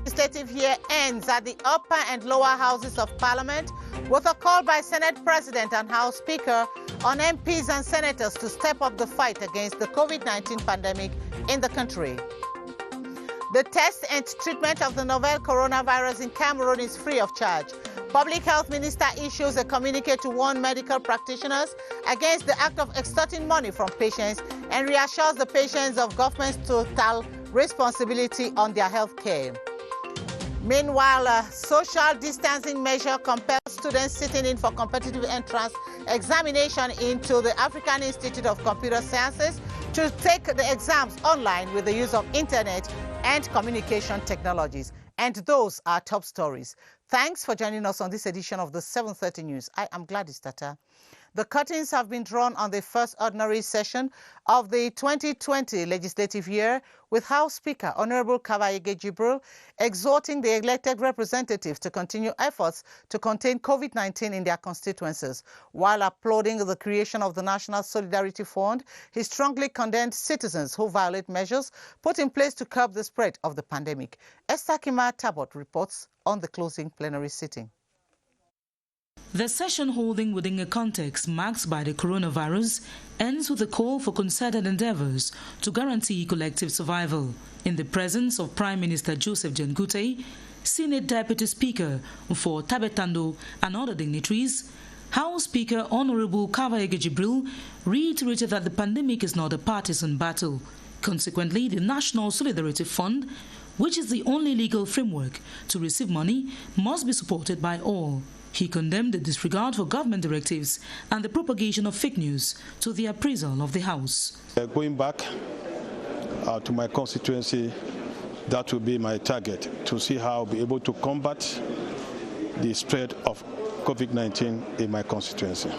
Legislative year ends at the upper and lower houses of Parliament with a call by Senate President and House Speaker on MPs and senators to step up the fight against the COVID-19 pandemic in the country. The test and treatment of the novel coronavirus in Cameroon is free of charge. Public Health Minister issues a communique to warn medical practitioners against the act of extorting money from patients and reassures the patients of government's total responsibility on their health care. Meanwhile, a social distancing measure compels students sitting in for competitive entrance examination into the African Institute of Computer Sciences to take the exams online with the use of internet and communication technologies. And those are top stories. Thanks for joining us on this edition of the 7:30 News. I am Gladys, TATAH. The curtains have been drawn on the first ordinary session of the 2020 legislative year, with House Speaker Honorable Kavayege Jibril exhorting the elected representatives to continue efforts to contain COVID-19 in their constituencies. While applauding the creation of the National Solidarity Fund, he strongly condemned citizens who violate measures put in place to curb the spread of the pandemic. Esther Kima Tabot reports on the closing plenary sitting. The session, holding within a context marked by the coronavirus, ends with a call for concerted endeavors to guarantee collective survival. In the presence of Prime Minister Joseph Jengute, Senate Deputy Speaker for Tabetando and other dignitaries, House Speaker Honorable Kavayege Jibril reiterated that the pandemic is not a partisan battle. Consequently, the National Solidarity Fund, which is the only legal framework to receive money, must be supported by all. He condemned the disregard for government directives and the propagation of fake news to the appraisal of the House. Going back to my constituency, that will be my target, to see how I'll be able to combat the spread of COVID-19 in my constituency.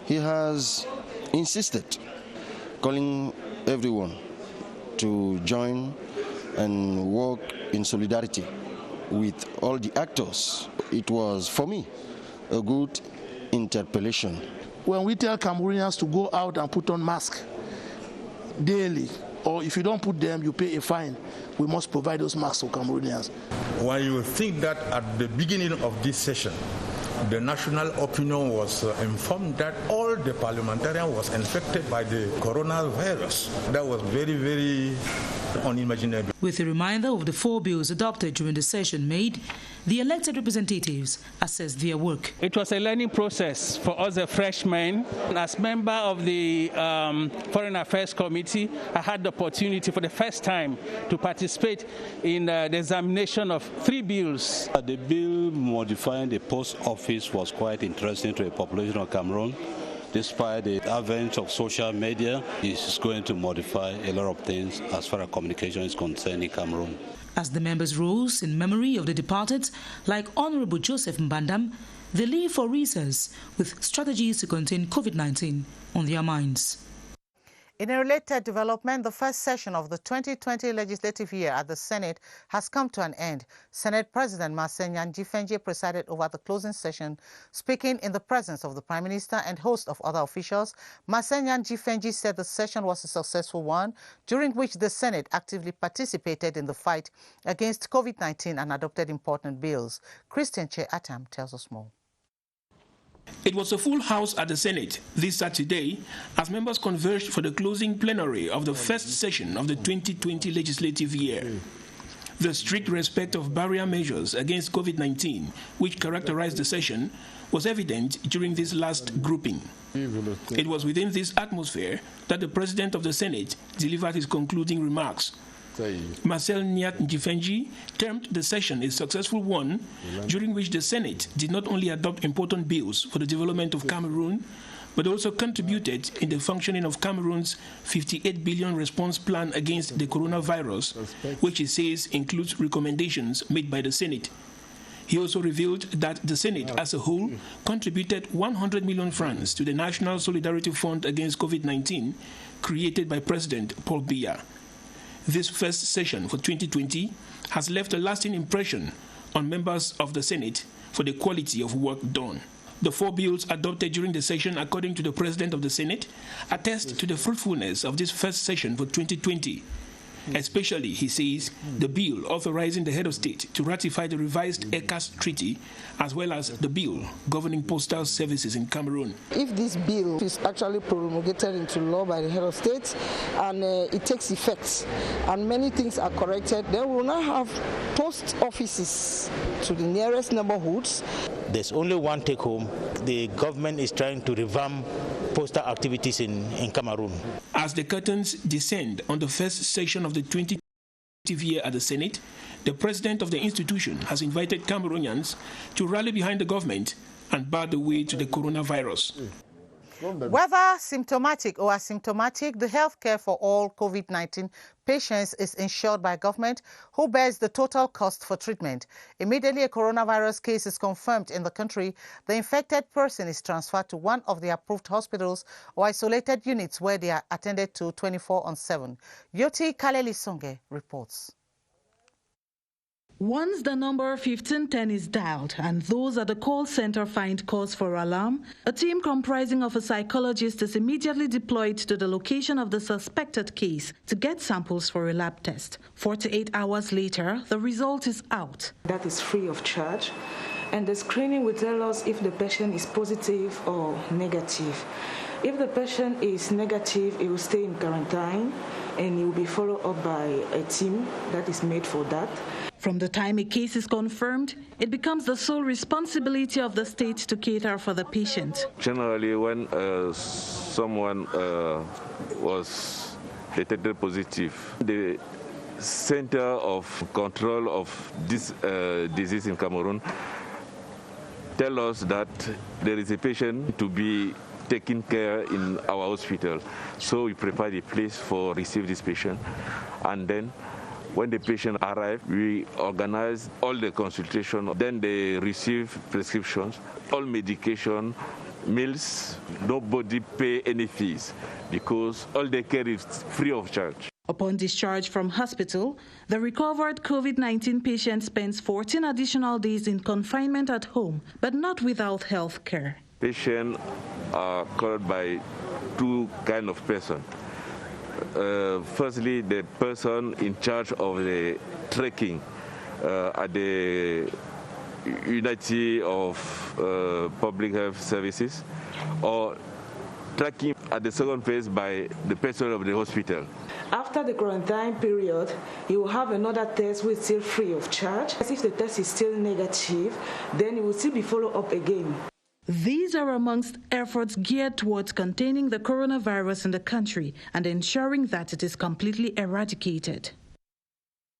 He has insisted, calling everyone to join and work in solidarity with all the actors. It was, for me, a good interpellation. When we tell Cameroonians to go out and put on masks daily, or if you don't put them, you pay a fine, we must provide those masks to Cameroonians. When you think that at the beginning of this session, the national opinion was informed that all the parliamentarians was infected by the coronavirus. That was very, very unimaginable. With a reminder of the 4 bills adopted during the session made, the elected representatives assessed their work. It was a learning process for us, the freshmen. As member of the Foreign Affairs Committee, I had the opportunity for the first time to participate in the examination of 3 bills. The bill modifying the post office was quite interesting to the population of Cameroon. Despite the advent of social media, it's going to modify a lot of things as far as communication is concerned in Cameroon. As the members rose in memory of the departed, like Honorable Joseph Mbandam, they leave for recess with strategies to contain COVID-19 on their minds. In a related development, the first session of the 2020 legislative year at the Senate has come to an end. Senate President Marcel Nyan-Jifenji presided over the closing session. Speaking in the presence of the Prime Minister and host of other officials, Marcel Nyan-Jifenji said the session was a successful one, during which the Senate actively participated in the fight against COVID-19 and adopted important bills. Christian Che Atam tells us more. It was a full house at the Senate this Saturday as members converged for the closing plenary of the first session of the 2020 legislative year. The strict respect of barrier measures against COVID-19, which characterized the session, was evident during this last grouping. It was within this atmosphere that the President of the Senate delivered his concluding remarks. Marcel Nyan-Jifenji termed the session a successful one, during which the Senate did not only adopt important bills for the development of Cameroon, but also contributed in the functioning of Cameroon's 58 billion response plan against the coronavirus, which he says includes recommendations made by the Senate. He also revealed that the Senate as a whole contributed 100 million francs to the National Solidarity Fund against COVID-19, created by President Paul Biya. This first session for 2020 has left a lasting impression on members of the Senate for the quality of work done. The 4 bills adopted during the session, according to the President of the Senate, attest to the fruitfulness of this first session for 2020. especially, he says, the bill authorizing the head of state to ratify the revised ECAS treaty, as well as the bill governing postal services in Cameroon. If this bill is actually promulgated into law by the head of state and it takes effect and many things are corrected, then we will now have post offices to the nearest neighborhoods. There's only one take home. The government is trying to revamp postal activities in Cameroon. As the curtains descend on the first session of the 2020 year at the Senate, the president of the institution has invited Cameroonians to rally behind the government and bar the way to the coronavirus. Whether symptomatic or asymptomatic, the health care for all COVID-19 patients is insured by government, who bears the total cost for treatment. Immediately a coronavirus case is confirmed in the country, the infected person is transferred to one of the approved hospitals or isolated units where they are attended to 24/7. Yoti Kaleli-Songe reports. Once the number 1510 is dialed and those at the call center find cause for alarm, a team comprising of a psychologist is immediately deployed to the location of the suspected case to get samples for a lab test. 48 hours later, the result is out. That is free of charge, and the screening will tell us if the patient is positive or negative. If the patient is negative, he will stay in quarantine and he will be followed up by a team that is made for that. From the time a case is confirmed, it becomes the sole responsibility of the state to cater for the patient. Generally, when someone was detected positive, the Center of Control of this disease in Cameroon tell us that there is a patient to be taken care in our hospital. So we prepare the place for receive this patient, and then when the patient arrives, we organize all the consultation. Then they receive prescriptions, all medication, meals. Nobody pay any fees because all the care is free of charge. Upon discharge from hospital, the recovered COVID-19 patient spends 14 additional days in confinement at home, but not without health care. Patients are called by two kinds of persons. Firstly, the person in charge of the tracking at the Unity of Public Health Services, or tracking at the second phase by the person of the hospital. After the quarantine period, you will have another test which is still free of charge. If the test is still negative, then you will still be followed up again. These are amongst efforts geared towards containing the coronavirus in the country and ensuring that it is completely eradicated.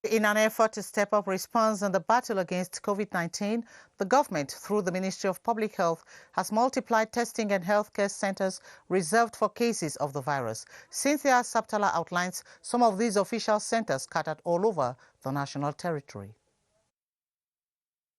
In an effort to step up response in the battle against COVID-19, the government, through the Ministry of Public Health, has multiplied testing and healthcare centers reserved for cases of the virus. Cynthia Saptala outlines some of these official centers scattered all over the national territory.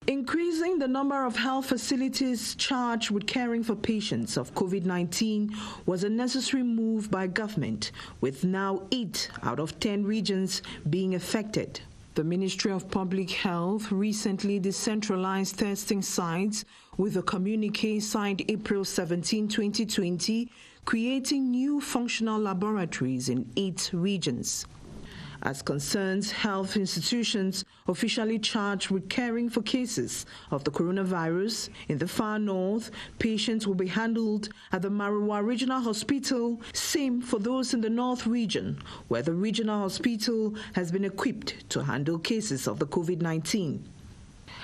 Increasing the number of health facilities charged with caring for patients of COVID-19 was a necessary move by government, with now 8 out of 10 regions being affected. The Ministry of Public Health recently decentralized testing sites with a communique signed April 17, 2020, creating new functional laboratories in 8 regions. As concerns health institutions officially charged with caring for cases of the coronavirus, in the far north, patients will be handled at the Maruwa Regional Hospital, same for those in the north region, where the regional hospital has been equipped to handle cases of the COVID-19.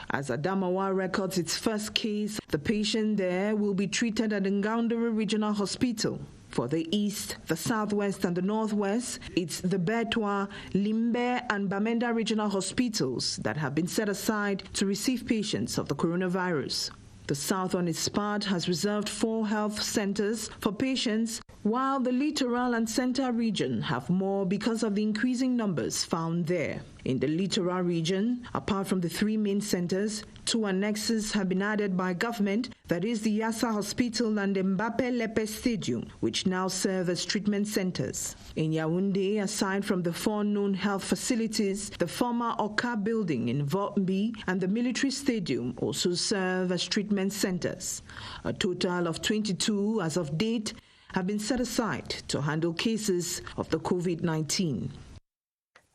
As Adamawa records its first case, the patient there will be treated at Ngaoundere Regional Hospital. For the east, the southwest, and the northwest, it's the Betwa, Limbe, and Bamenda regional hospitals that have been set aside to receive patients of the coronavirus. The south, on its part, has reserved 4 health centers for patients, while the littoral and center region have more because of the increasing numbers found there. In the littoral region, apart from the 3 main centers, 2 annexes have been added by government, that is the Yassa Hospital and Mbappe Lepe Stadium, which now serve as treatment centers. In Yaoundé, aside from the 4 known health facilities, the former Oka building in Votmbi and the military stadium also serve as treatment centers. A total of 22 as of date have been set aside to handle cases of the COVID-19.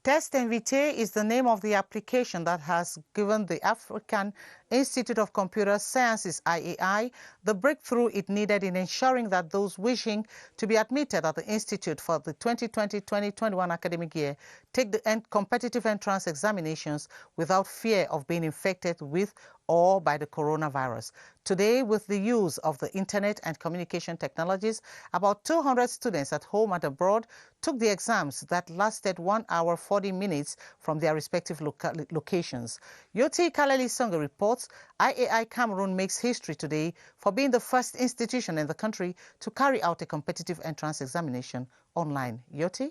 Test Invite is the name of the application that has given the African Institute of Computer Sciences, IAI, the breakthrough it needed in ensuring that those wishing to be admitted at the institute for the 2020-2021 academic year take the competitive entrance examinations without fear of being infected with or by the coronavirus. Today, with the use of the internet and communication technologies, about 200 students at home and abroad took the exams that lasted 1 hour 40 minutes from their respective locations. Yoti Kaleli Songa reports IAI Cameroon makes history today for being the first institution in the country to carry out a competitive entrance examination online. Yoti?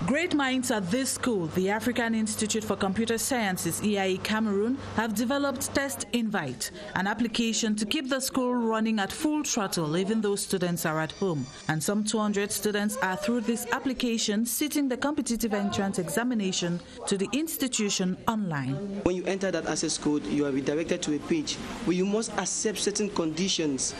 Great minds at this school, the African Institute for Computer Sciences, EIE Cameroon, have developed Test Invite, an application to keep the school running at full throttle even though students are at home. And some 200 students are through this application sitting the competitive entrance examination to the institution online. When you enter that access code, you are redirected to a page where you must accept certain conditions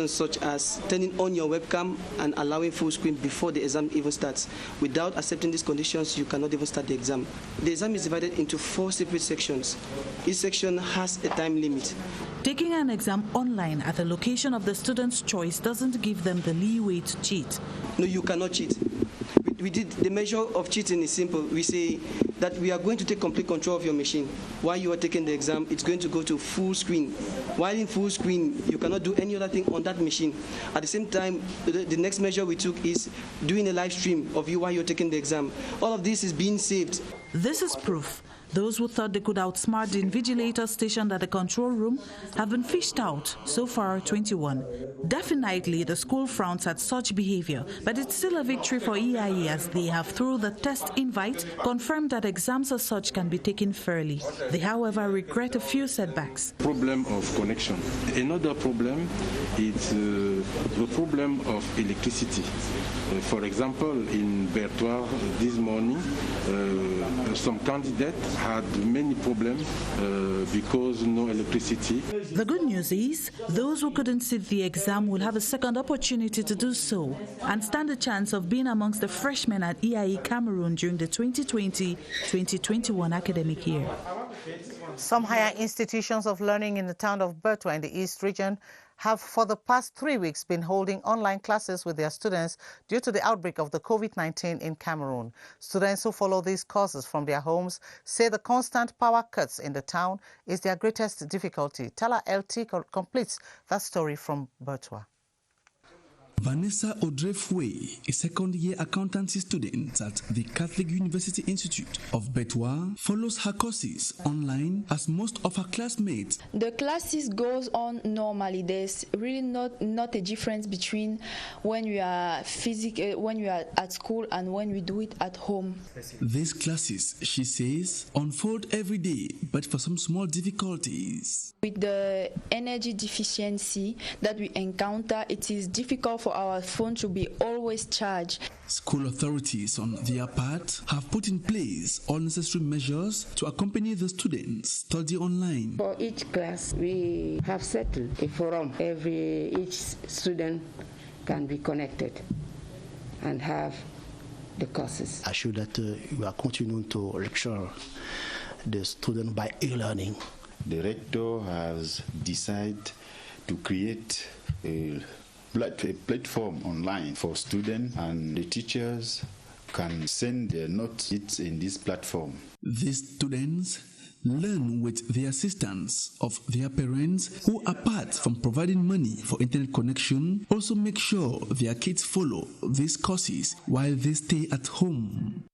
such as turning on your webcam and allowing full screen before the exam even starts. Without accepting these conditions, you cannot even start the exam. The exam is divided into 4 separate sections. Each section has a time limit. Taking an exam online at the location of the student's choice doesn't give them the leeway to cheat. No, you cannot cheat. The measure of cheating is simple. We say that we are going to take complete control of your machine. While you are taking the exam, it's going to go to full screen. While in full screen, you cannot do any other thing on that machine. At the same time, the next measure we took is doing a live stream of you while you're taking the exam. All of this is being saved. This is proof. Those who thought they could outsmart the invigilator stationed at the control room have been fished out, so far 21. Definitely, the school frowns at such behavior, but it's still a victory for EIE as they have, through the Test Invite, confirmed that exams as such can be taken fairly. They, however, regret a few setbacks. Problem of connection. Another problem is the problem of electricity. For example, in Bertois this morning, some candidates had many problems because no electricity. The good news is, those who couldn't sit the exam will have a second opportunity to do so and stand a chance of being amongst the freshmen at EIE Cameroon during the 2020-2021 academic year. Some higher institutions of learning in the town of Bertois in the East region have for the past 3 weeks been holding online classes with their students due to the outbreak of the COVID-19 in Cameroon. Students who follow these courses from their homes say the constant power cuts in the town is their greatest difficulty. Tala LT completes that story from Bertois. Vanessa Audrey Fouet, a second-year accountancy student at the Catholic University Institute of Bertois, follows her courses online as most of her classmates. The classes goes on normally. There's really not a difference between when you are when you are at school and when we do it at home. These classes, she says, unfold every day, but for some small difficulties. With the energy deficiency that we encounter, it is difficult for our phone to be always charged. School authorities, on their part, have put in place all necessary measures to accompany the students study online. For each class, we have settled a forum. Each student can be connected and have the courses. I show that we are continuing to lecture the student by e-learning. The rector has decided to create a platform online for students, and the teachers can send their notes in this platform. These students learn with the assistance of their parents, who, apart from providing money for internet connection, also make sure their kids follow these courses while they stay at home.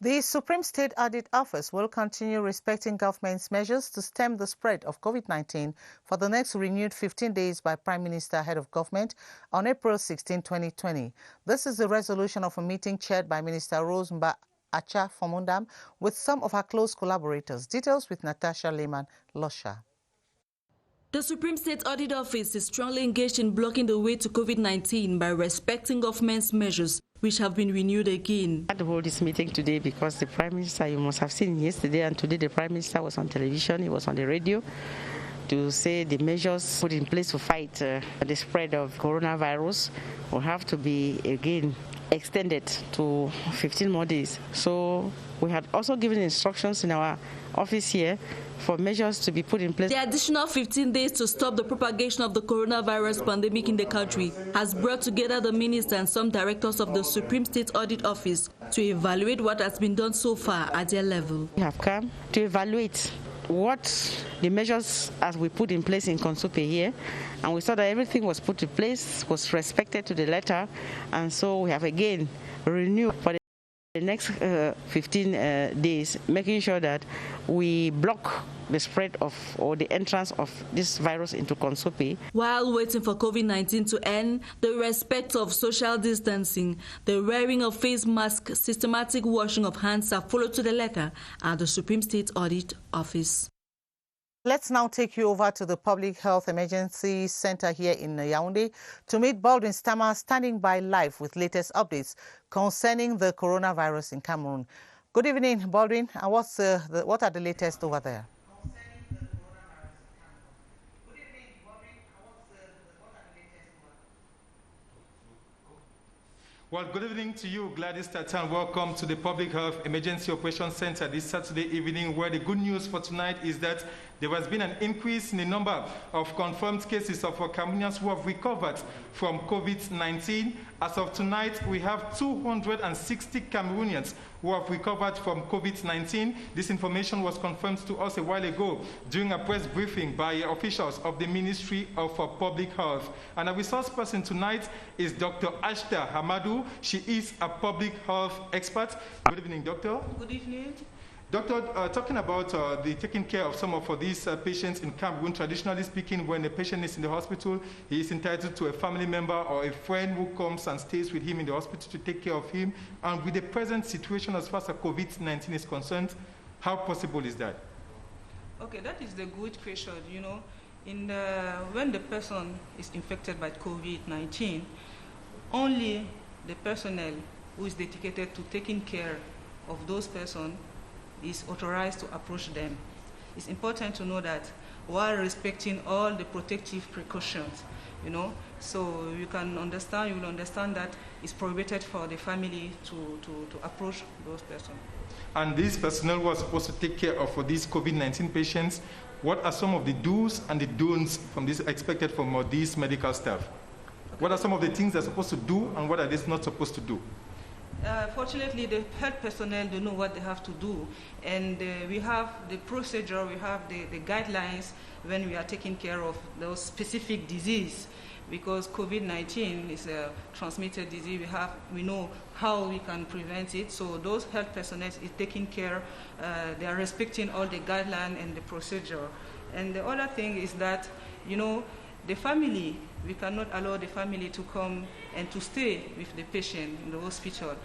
The Supreme State Audit Office will continue respecting government's measures to stem the spread of COVID-19 for the next renewed 15 days by Prime Minister Head of Government on April 16, 2020. This is the resolution of a meeting chaired by Minister Rose Mba Acha Fomundam with some of her close collaborators. Details with Natasha Lehman-Losha. The Supreme State Audit Office is strongly engaged in blocking the way to COVID-19 by respecting government's measures, which have been renewed again. I had to hold this meeting today because the Prime Minister, you must have seen yesterday and today, the Prime Minister was on television, he was on the radio to say the measures put in place to fight the spread of coronavirus will have to be again extended to 15 more days. So we had also given instructions in our office here for measures to be put in place. The additional 15 days to stop the propagation of the coronavirus pandemic in the country has brought together the minister and some directors of the Supreme State Audit Office to evaluate what has been done so far at their level. We have come to evaluate what the measures as we put in place in Konsupe here, and we saw that everything was put in place, was respected to the letter, and so we have again renewed for the next 15 days, making sure that we block the spread of or the entrance of this virus into Konsupe. While waiting for COVID-19 to end, the respect of social distancing, the wearing of face masks, systematic washing of hands are followed to the letter at the Supreme State Audit Office. Let's now take you over to the Public Health Emergency Center here in Yaoundé to meet Baldwin Stammer, standing by live with latest updates concerning the coronavirus in Cameroon. Good evening, Baldwin. And what are the latest over there? Well, good evening to you, Gladys, TATAH, and welcome to the Public Health Emergency Operations Center this Saturday evening, where the good news for tonight is that there has been an increase in the number of confirmed cases of Cameroonians who have recovered from COVID-19. As of tonight, we have 260 Cameroonians who have recovered from COVID-19. This information was confirmed to us a while ago during a press briefing by officials of the Ministry of Public Health. And our resource person tonight is Dr. Ashta Hamadou. She is a public health expert. Good evening, doctor. Good evening. Doctor, talking about the taking care of some of these patients in Cameroon, traditionally speaking, when a patient is in the hospital, he is entitled to a family member or a friend who comes and stays with him in the hospital to take care of him. And with the present situation as far as COVID-19 is concerned, how possible is that? Okay, that is the good question. You know, when the person is infected by COVID-19, only the personnel who is dedicated to taking care of those persons is authorized to approach them. It's important to know that while respecting all the protective precautions, you know, so you will understand that it's prohibited for the family to approach those persons. And this personnel was supposed to take care of these COVID-19 patients. What are some of the do's and the don'ts from this expected from these medical staff? Okay. What are some of the things they're supposed to do and what are they not supposed to do? Fortunately, the health personnel don't know what they have to do, and we have the procedure, we have the guidelines when we are taking care of those specific disease, because COVID-19 is a transmitted disease. We know how we can prevent it. So those health personnel is taking care. They are respecting all the guidelines and the procedure. And the other thing is that, you know, the family, we cannot allow the family to come and to stay with the patient in the hospital.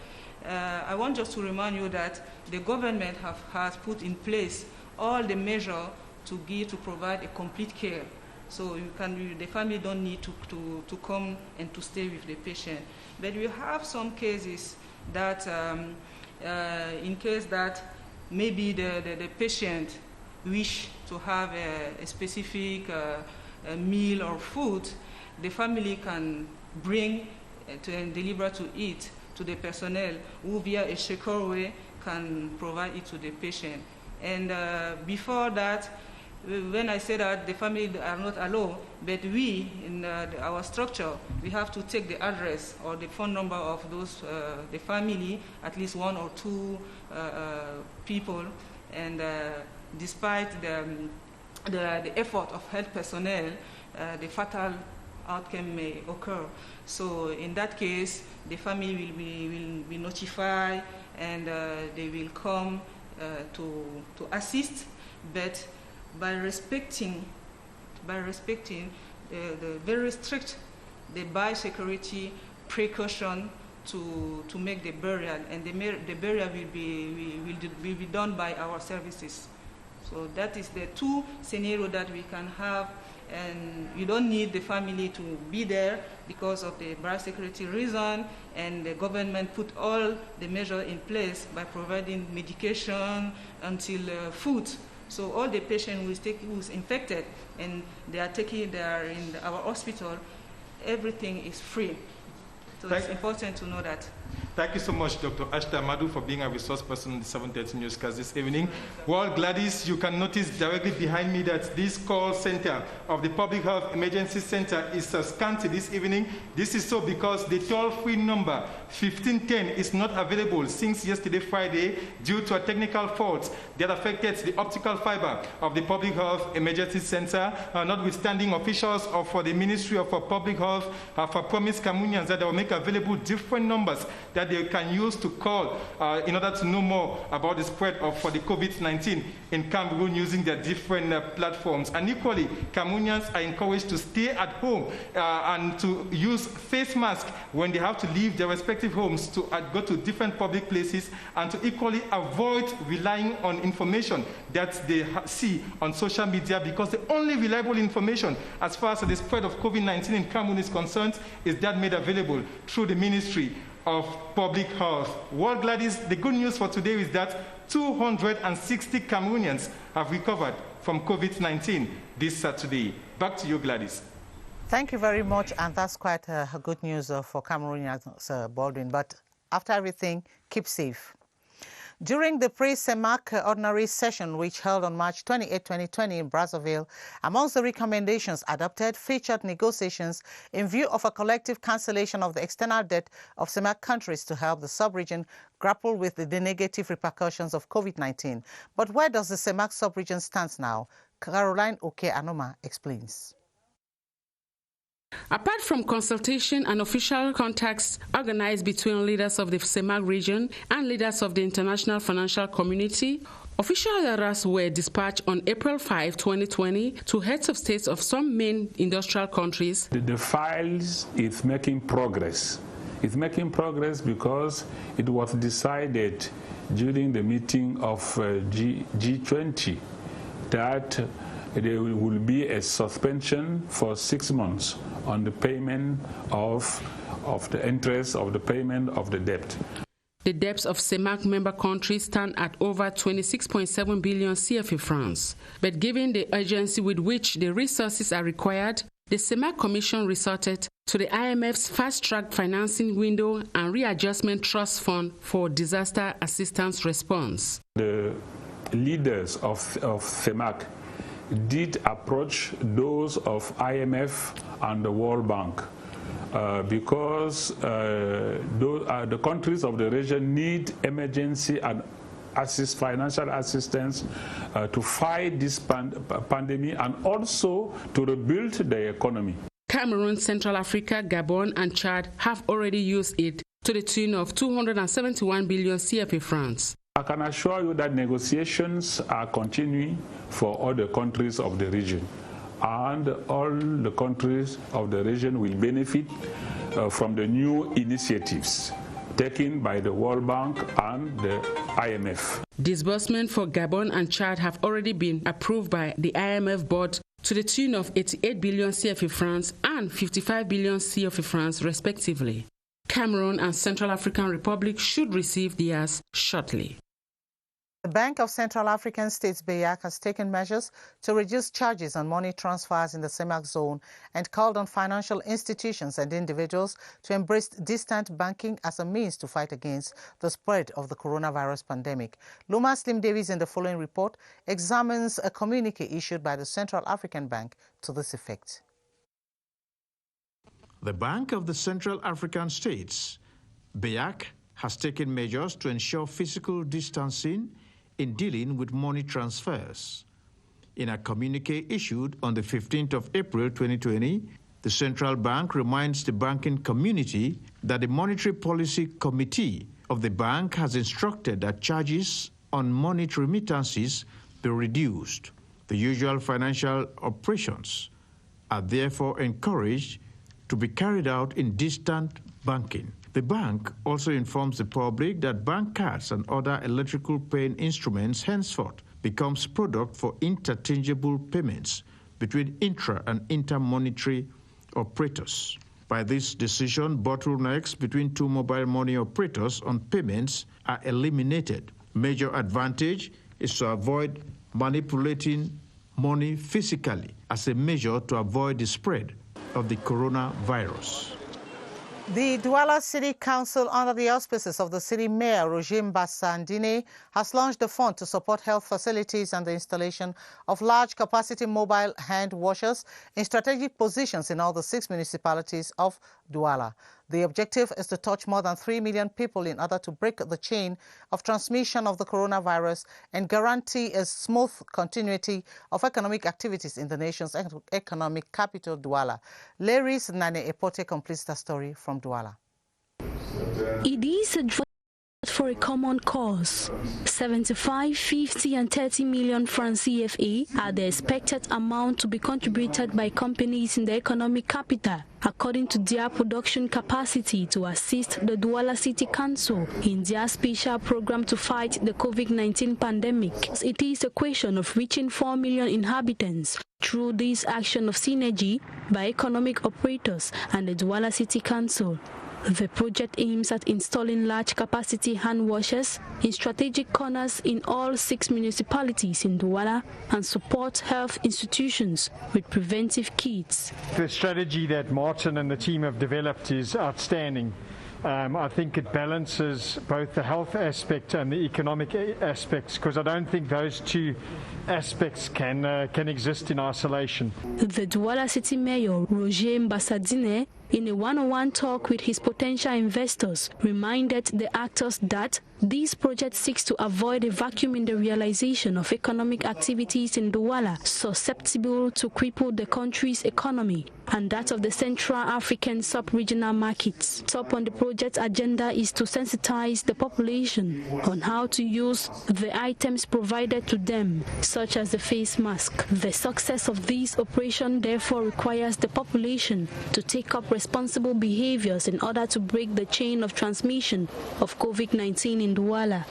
I want just to remind you that the government has put in place all the measures to provide a complete care. So the family don't need to come and to stay with the patient. But we have some cases that, in case that maybe the patient wish to have a specific meal or food, the family can bring and deliver to it to the personnel who via a secure way can provide it to the patient. And before that, when I say that the family are not allowed, but we in our structure, we have to take the address or the phone number of those, the family, at least one or two people, and despite the effort of health personnel, the fatal outcome may occur. So in that case, the family will be notified and they will come to assist, but by respecting the very strict biosecurity precaution to make the burial, and the burial will be done by our services. So that is the two scenarios that we can have, and you don't need the family to be there because of the biosecurity reason, and the government put all the measures in place by providing medication until food. So all the patients who is infected and they are in our hospital, everything is free. So it's important to know that. Thank you so much, Dr. Ashta Madu, for being a resource person in the 7:30 newscast this evening. Well, Gladys, you can notice directly behind me that this call center of the Public Health Emergency Center is scanty this evening. This is so because the toll-free number 1510 is not available since yesterday, Friday, due to a technical fault that affected the optical fiber of the Public Health Emergency Center. Notwithstanding, officials of the Ministry of Public Health have promised Cameroonians that they will make available different numbers that they can use to call in order to know more about the spread of the COVID-19 in Cameroon using their different platforms. And equally, Cameroonians are encouraged to stay at home and to use face masks when they have to leave their respective homes to go to different public places, and to equally avoid relying on information that they see on social media, because the only reliable information as far as the spread of COVID-19 in Cameroon is concerned is that made available through the Ministry of Public Health. Well, Gladys, the good news for today is that 260 Cameroonians have recovered from COVID-19 this Saturday. Back to you, Gladys. Thank you very much, and that's quite good news for Cameroonians, Baldwin. But after everything, keep safe. During the pre-CEMAC ordinary session, which held on March 28, 2020 in Brazzaville, amongst the recommendations adopted featured negotiations in view of a collective cancellation of the external debt of CEMAC countries to help the sub-region grapple with the negative repercussions of COVID-19. But where does the CEMAC sub-region stand now? Caroline Oke-Anoma explains. Apart from consultation and official contacts organized between leaders of the CEMAC region and leaders of the international financial community, official letters were dispatched on April 5, 2020 to heads of states of some main industrial countries. The files is making progress. It's making progress because it was decided during the meeting of G20 that there will be a suspension for 6 months on the payment of the interest of the payment of the debt. The debts of CEMAC member countries stand at over 26.7 billion CFA francs. But given the urgency with which the resources are required, the CEMAC Commission resorted to the IMF's fast-track financing window and readjustment trust fund for disaster assistance response. The leaders of CEMAC did approach those of IMF and the World Bank because the countries of the region need emergency and financial assistance to fight this pandemic and also to rebuild the economy. Cameroon, Central Africa, Gabon and Chad have already used it to the tune of 271 billion CFA francs. I can assure you that negotiations are continuing for all the countries of the region, and all the countries of the region will benefit from the new initiatives taken by the World Bank and the IMF. Disbursement for Gabon and Chad have already been approved by the IMF board to the tune of 88 billion CFA francs and 55 billion CFA francs respectively. Cameroon and Central African Republic should receive theirs shortly. The Bank of Central African States, BEAC, has taken measures to reduce charges on money transfers in the CEMAC zone and called on financial institutions and individuals to embrace distant banking as a means to fight against the spread of the coronavirus pandemic. Luma Slim Davies in the following report examines a communique issued by the Central African Bank to this effect. The Bank of the Central African States, BEAC, has taken measures to ensure physical distancing in dealing with money transfers. In a communique issued on the 15th of April 2020, the Central Bank reminds the banking community that the Monetary Policy Committee of the bank has instructed that charges on money remittances be reduced. The usual financial operations are therefore encouraged to be carried out in distant banking. The bank also informs the public that bank cards and other electrical paying instruments henceforth becomes product for interchangeable payments between intra- and intermonetary operators. By this decision, bottlenecks between two mobile money operators on payments are eliminated. Major advantage is to avoid manipulating money physically as a measure to avoid the spread of the coronavirus. The Douala City Council, under the auspices of the city mayor, Roger Mbassa-Ndine, has launched a fund to support health facilities and the installation of large-capacity mobile hand washers in strategic positions in all the 6 municipalities of Douala. The objective is to touch more than 3 million people in order to break the chain of transmission of the coronavirus and guarantee a smooth continuity of economic activities in the nation's economic capital, Douala. Larry's Nane Epote completes the story from Douala. It is a drive for a common cause. 75, 50 and 30 million francs CFA are the expected amount to be contributed by companies in the economic capital, according to their production capacity, to assist the Douala City Council in their special program to fight the COVID-19 pandemic. It is a question of reaching 4 million inhabitants through this action of synergy by economic operators and the Douala City Council. The project aims at installing large-capacity hand washers in strategic corners in all 6 municipalities in Douala and support health institutions with preventive kits. The strategy that Martin and the team have developed is outstanding. I think it balances both the health aspect and the economic aspects, because I don't think those two aspects can exist in isolation. The Douala City Mayor, Roger Mbassa-Ndine, in a one-on-one talk with his potential investors, reminded the actors that this project seeks to avoid a vacuum in the realization of economic activities in Douala, susceptible to cripple the country's economy and that of the Central African sub-regional markets. Top on the project's agenda is to sensitize the population on how to use the items provided to them, such as the face mask. The success of this operation therefore requires the population to take up responsible behaviors in order to break the chain of transmission of COVID-19 in Douala.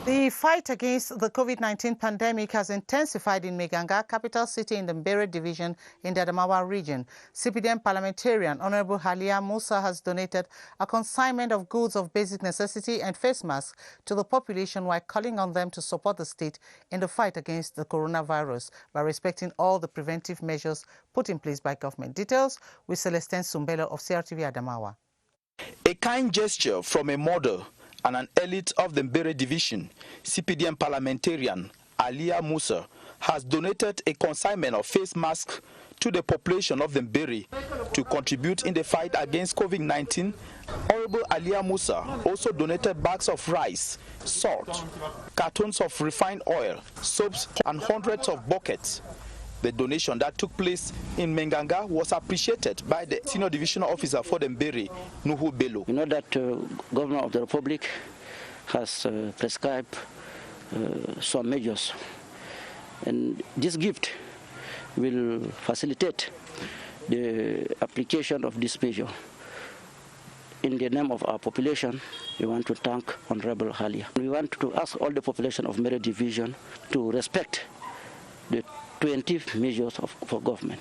The fight against the COVID-19 pandemic has intensified in Meganga, capital city in the Mbere division in the Adamawa region. CPDM parliamentarian Honorable Halia Musa has donated a consignment of goods of basic necessity and face masks to the population while calling on them to support the state in the fight against the coronavirus by respecting all the preventive measures put in place by government. Details with Celestine Sumbelo of CRTV Adamawa. A kind gesture from a mother and an elite of the Mbere division, CPDM parliamentarian Alia Musa has donated a consignment of face masks to the population of the Mbere to contribute in the fight against COVID-19. Honorable Alia Musa also donated bags of rice, salt, cartons of refined oil, soaps, and hundreds of buckets. The donation that took place in Menganga was appreciated by the senior divisional officer for the Mbere, Nuhu Bello. You know that Governor of the Republic has prescribed some measures, and this gift will facilitate the application of this measure. In the name of our population, we want to thank Honorable Halia. We want to ask all the population of Mbere division to respect the 20 measures for government.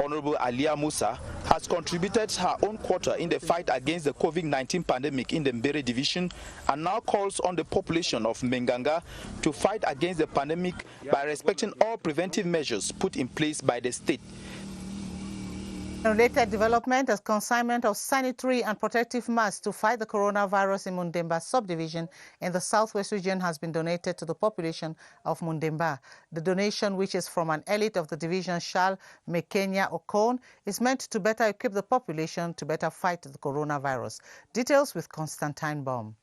Honorable Alia Musa has contributed her own quota in the fight against the COVID-19 pandemic in the Mbere division and now calls on the population of Menganga to fight against the pandemic by respecting all preventive measures put in place by the state. Related development, a consignment of sanitary and protective masks to fight the coronavirus in Mundemba subdivision in the southwest region has been donated to the population of Mundemba. The donation, which is from an elite of the division, Charles Mekenya Okon, is meant to better equip the population to better fight the coronavirus. Details with Constantine Baum.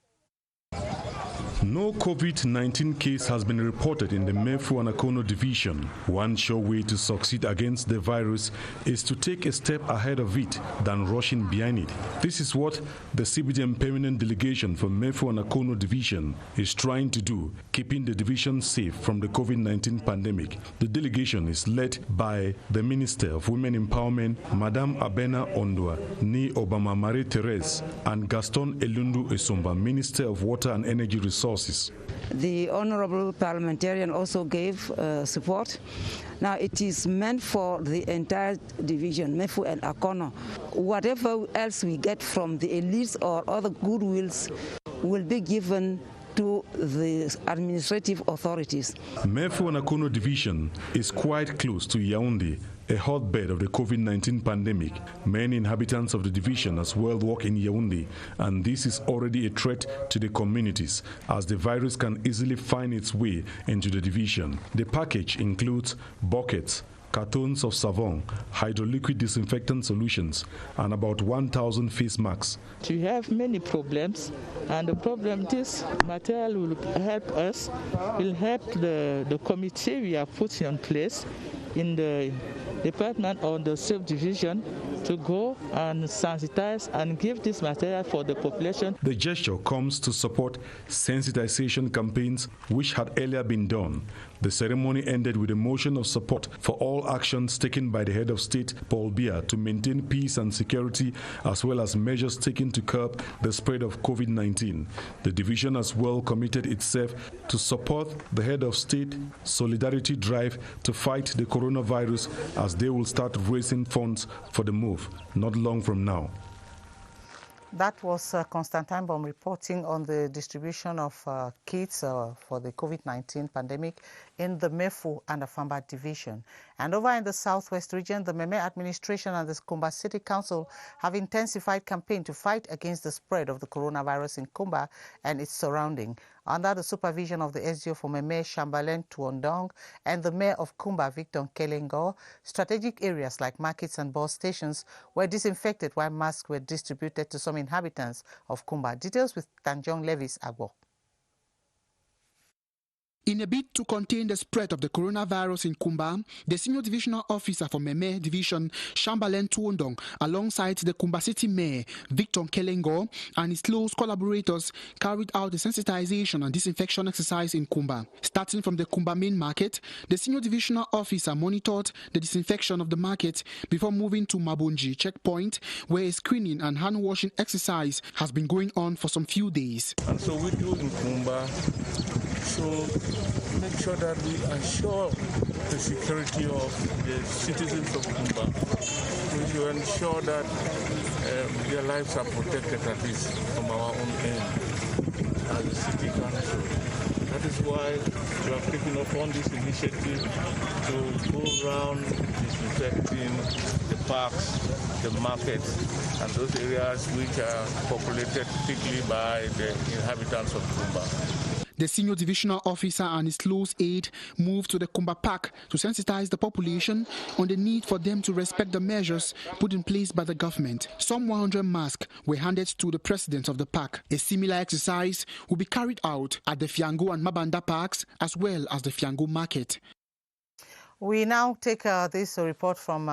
No COVID-19 case has been reported in the Mefu and Akono division. One sure way to succeed against the virus is to take a step ahead of it than rushing behind it. This is what the CBDM permanent delegation for Mefu and Akono division is trying to do, keeping the division safe from the COVID-19 pandemic. The delegation is led by the Minister of Women Empowerment, Madame Abena Ondwa, Ni Obama Marie Therese, and Gaston Elundu Esomba, Minister of Water and Energy Resources. The honorable parliamentarian also gave support. Now it is meant for the entire division, Mefu and Akono. Whatever else we get from the elites or other goodwills will be given to the administrative authorities. Mefu and Akono division is quite close to Yaoundé, a hotbed of the COVID-19 pandemic. Many inhabitants of the division as well work in Yaoundé, and this is already a threat to the communities as the virus can easily find its way into the division. The package includes buckets, cartons of savon, hydroliquid disinfectant solutions, and about 1,000 face masks. We have many problems, and the problem this material will help us, will help the committee we have put in place in the department or the subdivision to go and sensitize and give this material for the population. The gesture comes to support sensitization campaigns which had earlier been done. The ceremony ended with a motion of support for all actions taken by the head of state, Paul Biya, to maintain peace and security, as well as measures taken to curb the spread of COVID-19. The division as well committed itself to support the head of state solidarity drive to fight the coronavirus, as they will start raising funds for the move not long from now. That was Constantine Baum reporting on the distribution of kits for the COVID-19 pandemic in the Mefu and Afamba division. And over in the southwest region, the Meme administration and the Kumba City Council have intensified campaign to fight against the spread of the coronavirus in Kumba and its surrounding. Under the supervision of the SDO for Meme, Shambalen Tuondong, and the Mayor of Kumba, Victor Kelengo, strategic areas like markets and bus stations were disinfected while masks were distributed to some inhabitants of Kumba. Details with Tanjong Levis Agbo. In a bid to contain the spread of the coronavirus in Kumba, the senior divisional officer for Meme Division, Shambalen Tuondong, alongside the Kumba City Mayor, Victor Kelengo, and his close collaborators, carried out the sensitization and disinfection exercise in Kumba. Starting from the Kumba main market, the senior divisional officer monitored the disinfection of the market before moving to Mabunji checkpoint, where a screening and hand-washing exercise has been going on for some few days. And so we do in Kumba, so make sure that we assure the security of the citizens of Kumba. We should ensure that their lives are protected, at least from our own end as a city council. That is why we have taken up on this initiative to go around disinfecting the parks, the markets, and those areas which are populated thickly by the inhabitants of Kumba. The senior divisional officer and his close aide moved to the Kumba Park to sensitize the population on the need for them to respect the measures put in place by the government. Some 100 masks were handed to the president of the park. A similar exercise will be carried out at the Fiango and Mabanda parks as well as the Fiango market. We now take this report from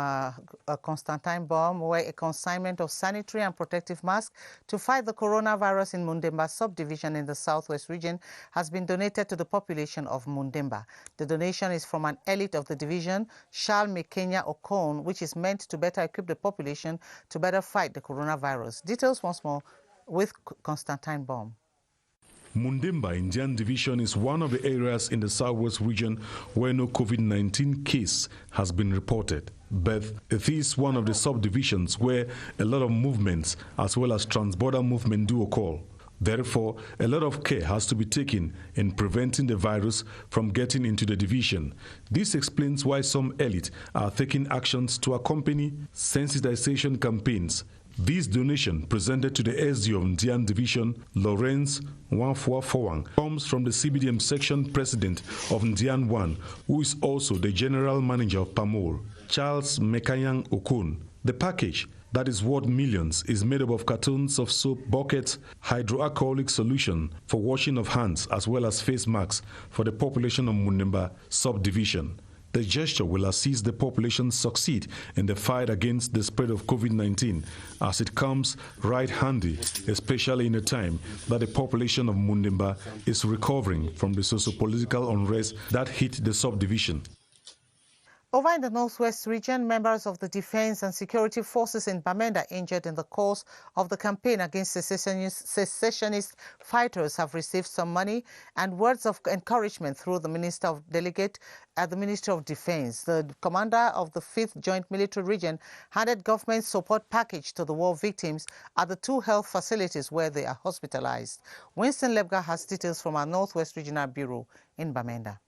Constantine Baum, where a consignment of sanitary and protective masks to fight the coronavirus in Mundemba subdivision in the southwest region has been donated to the population of Mundemba. The donation is from an elite of the division, Charles Mekenya Okon, which is meant to better equip the population to better fight the coronavirus. Details once more with Constantine Baum. Mundemba Indian Division is one of the areas in the southwest region where no COVID-19 case has been reported. But it is one of the subdivisions where a lot of movements as well as transborder movement do occur. Therefore, a lot of care has to be taken in preventing the virus from getting into the division. This explains why some elite are taking actions to accompany sensitization campaigns. This donation, presented to the SDO of Ndian Division, Lawrence Wanfuafowang, comes from the CBDM section president of Ndian 1, who is also the general manager of PAMOL, Charles Mekanyang Okun. The package, that is worth millions, is made up of cartons of soap, buckets, hydroalcoholic solution for washing of hands, as well as face masks for the population of Mundemba subdivision. The gesture will assist the population succeed in the fight against the spread of COVID-19, as it comes right handy, especially in a time that the population of Mundemba is recovering from the socio-political unrest that hit the subdivision. Over in the Northwest region, members of the defense and security forces in Bamenda injured in the course of the campaign against secessionist fighters have received some money and words of encouragement through the delegate at the Ministry of Defense. The commander of the 5th Joint Military Region handed government support package to the war victims at the 2 health facilities where they are hospitalized. Winston Lebga has details from our Northwest Regional Bureau in Bamenda.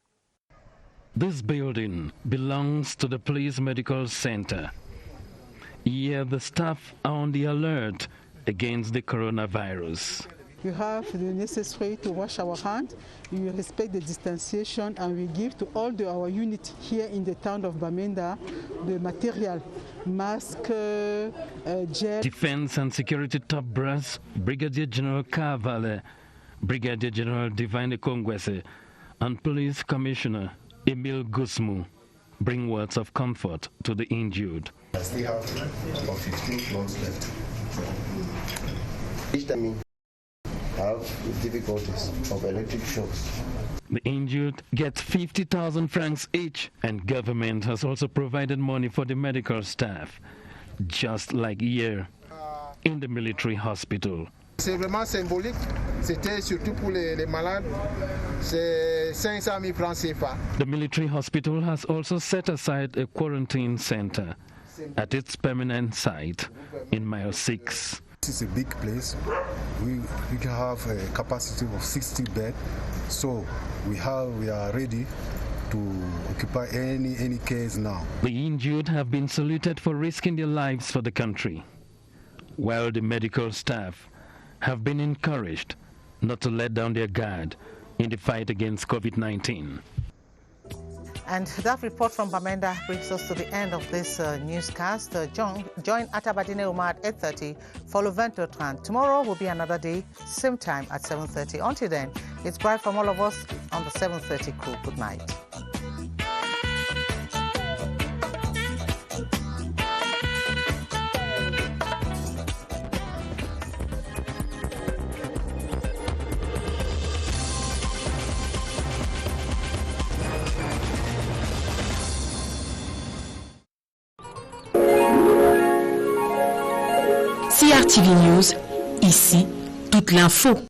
This building belongs to the Police Medical Center. Here, the staff are on the alert against the coronavirus. We have the necessary to wash our hands, we respect the distanciation, and we give to all our units here in the town of Bamenda the material, mask, gel. Defense and Security Top Brass, Brigadier General Carvalho, Brigadier General Divine Kongwese, and Police Commissioner Emil Gusmu bring words of comfort to the injured. I still have about 15 months left. Each time I have difficulties of electric shocks. The injured get 50,000 francs each, and government has also provided money for the medical staff, just like here in the military hospital. C'est vraiment symbolique, c'était surtout pour les malades, c'est 500 000 francs CFA. The military hospital has also set aside a quarantine center at its permanent site in Mile 6. This is a big place. We can have a capacity of 60 beds, so we are ready to occupy any case now. The injured have been saluted for risking their lives for the country, while the medical staff have been encouraged not to let down their guard in the fight against COVID-19. And that report from Bamenda brings us to the end of this newscast. Join Atabadine Umar at 8:30 for Levento Tran. Tomorrow will be another day, same time at 7:30. Until then, it's bye from all of us on the 7:30 crew. Good night. CRTV News, ici, toute l'info.